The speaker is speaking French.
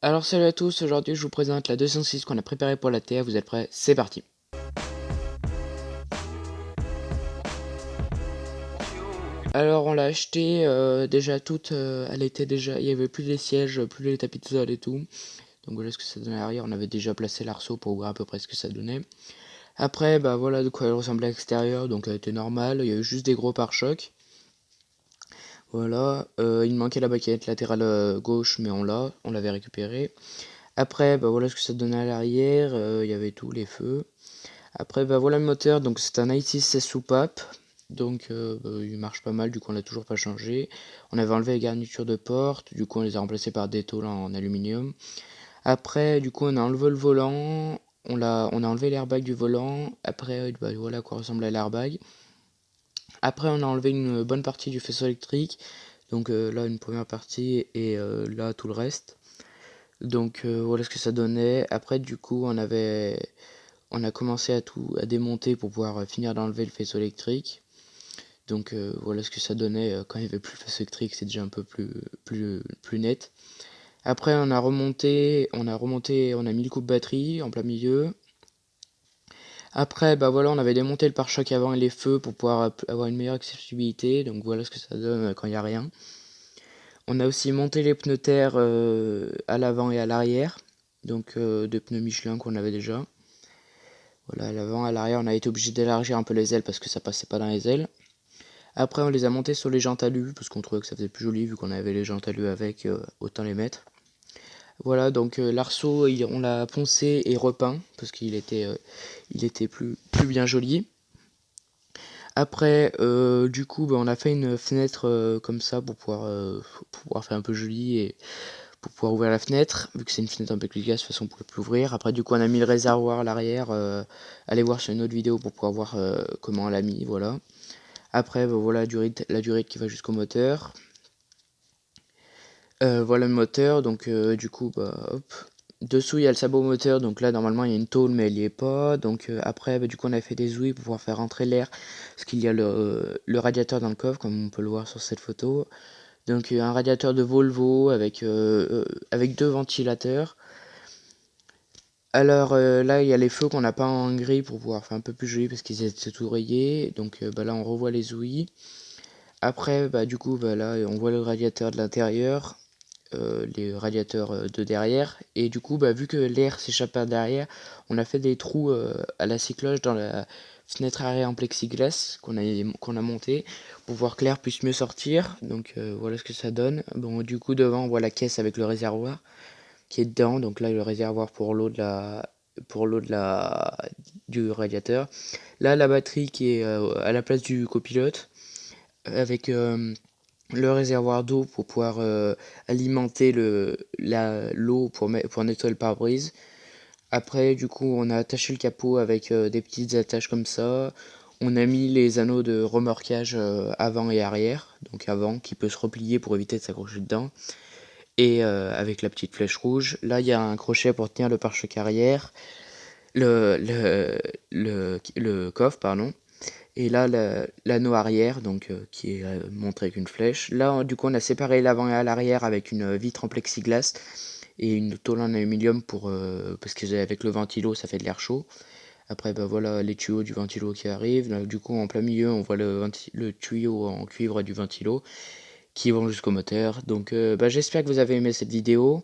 Alors salut à tous, aujourd'hui je vous présente la 206 qu'on a préparée pour la TF, vous êtes prêts? C'est parti. Alors on l'a acheté déjà toute, elle était déjà, il y avait plus les sièges, plus les tapis de sol et tout. Donc voilà ce que ça donnait à l'arrière, on avait déjà placé l'arceau pour voir à peu près ce que ça donnait. Après bah voilà de quoi elle ressemblait à l'extérieur, donc elle était normale, il y avait juste des gros pare-chocs. Voilà, il manquait la baquette latérale gauche mais on l'avait récupérée. Après bah voilà ce que ça donnait à l'arrière, il y avait tout, les feux. Après bah voilà le moteur, donc c'est un i6 16 soupape, donc bah, il marche pas mal, du coup on l'a toujours pas changé. On avait enlevé les garnitures de porte, du coup on les a remplacées par des tôles en aluminium. Après du coup on a enlevé le volant, on a enlevé l'airbag du volant, après bah, voilà à quoi ressemblait l'airbag. Après on a enlevé une bonne partie du faisceau électrique, donc là une première partie et là tout le reste. Donc voilà ce que ça donnait. Après du coup on a commencé à démonter pour pouvoir finir d'enlever le faisceau électrique. Donc voilà ce que ça donnait quand il n'y avait plus le faisceau électrique, c'est déjà un peu plus net. Après on a mis le coupe-batterie en plein milieu. Après bah voilà on avait démonté le pare-choc avant et les feux pour pouvoir avoir une meilleure accessibilité. Donc voilà ce que ça donne quand il n'y a rien. On a aussi monté les pneus terre à l'avant et à l'arrière. Donc des pneus Michelin qu'on avait déjà. Voilà, à l'avant, à l'arrière, on a été obligé d'élargir un peu les ailes parce que ça passait pas dans les ailes. Après, on les a montés sur les jantes alu parce qu'on trouvait que ça faisait plus joli vu qu'on avait les jantes alu avec, autant les mettre. Voilà, donc l'arceau, on l'a poncé et repeint parce il était plus bien joli. Après, du coup, bah, on a fait une fenêtre comme ça pour pouvoir faire un peu joli et pour pouvoir ouvrir la fenêtre. Vu que c'est une fenêtre un peu plexiglas, de toute façon, on pouvait plus ouvrir. Après, du coup, on a mis le réservoir à l'arrière. Allez voir sur une autre vidéo pour pouvoir voir comment on l'a mis, voilà. Après, bah, voilà la durite qui va jusqu'au moteur. Voilà le moteur, donc du coup, bah, hop. Dessous, il y a le sabot moteur, donc là, normalement, il y a une tôle, mais elle y est pas. Donc après, bah, du coup, on a fait des ouïes pour pouvoir faire rentrer l'air, parce qu'il y a le radiateur dans le coffre, comme on peut le voir sur cette photo. Donc un radiateur de Volvo avec deux ventilateurs. Alors là, il y a les feux qu'on n'a pas en gris pour pouvoir faire un peu plus joli, parce qu'ils étaient tout rayés. Donc bah, là, on revoit les ouïes. Après, bah, du coup, bah, là, on voit le radiateur de l'intérieur, les radiateurs de derrière. Et du coup, bah, vu que l'air s'échappe par derrière, on a fait des trous à la cycloche dans la fenêtre arrière en plexiglas qu'on a monté pour voir que l'air puisse mieux sortir. Donc voilà ce que ça donne. Bon, du coup, devant, on voit la caisse avec le réservoir qui est dedans. Donc là, le réservoir pour l'eau du radiateur. Là, la batterie qui est à la place du copilote avec le réservoir d'eau pour pouvoir alimenter l'eau pour nettoyer le pare-brise. Après, du coup, on a attaché le capot avec des petites attaches comme ça. On a mis les anneaux de remorquage avant et arrière, donc avant, qui peut se replier pour éviter de s'accrocher dedans. Et avec la petite flèche rouge. Là, il y a un crochet pour tenir le pare-choc arrière, le, le, le coffre, pardon. Et là, l'anneau arrière, donc qui est montré avec une flèche. Là, du coup, on a séparé l'avant et l'arrière avec une vitre en plexiglas et une tôle en aluminium parce que avec le ventilo, ça fait de l'air chaud. Après, bah voilà les tuyaux du ventilo qui arrivent. Là, du coup, en plein milieu, on voit le tuyau en cuivre du ventilo qui vont jusqu'au moteur. Donc, bah, j'espère que vous avez aimé cette vidéo.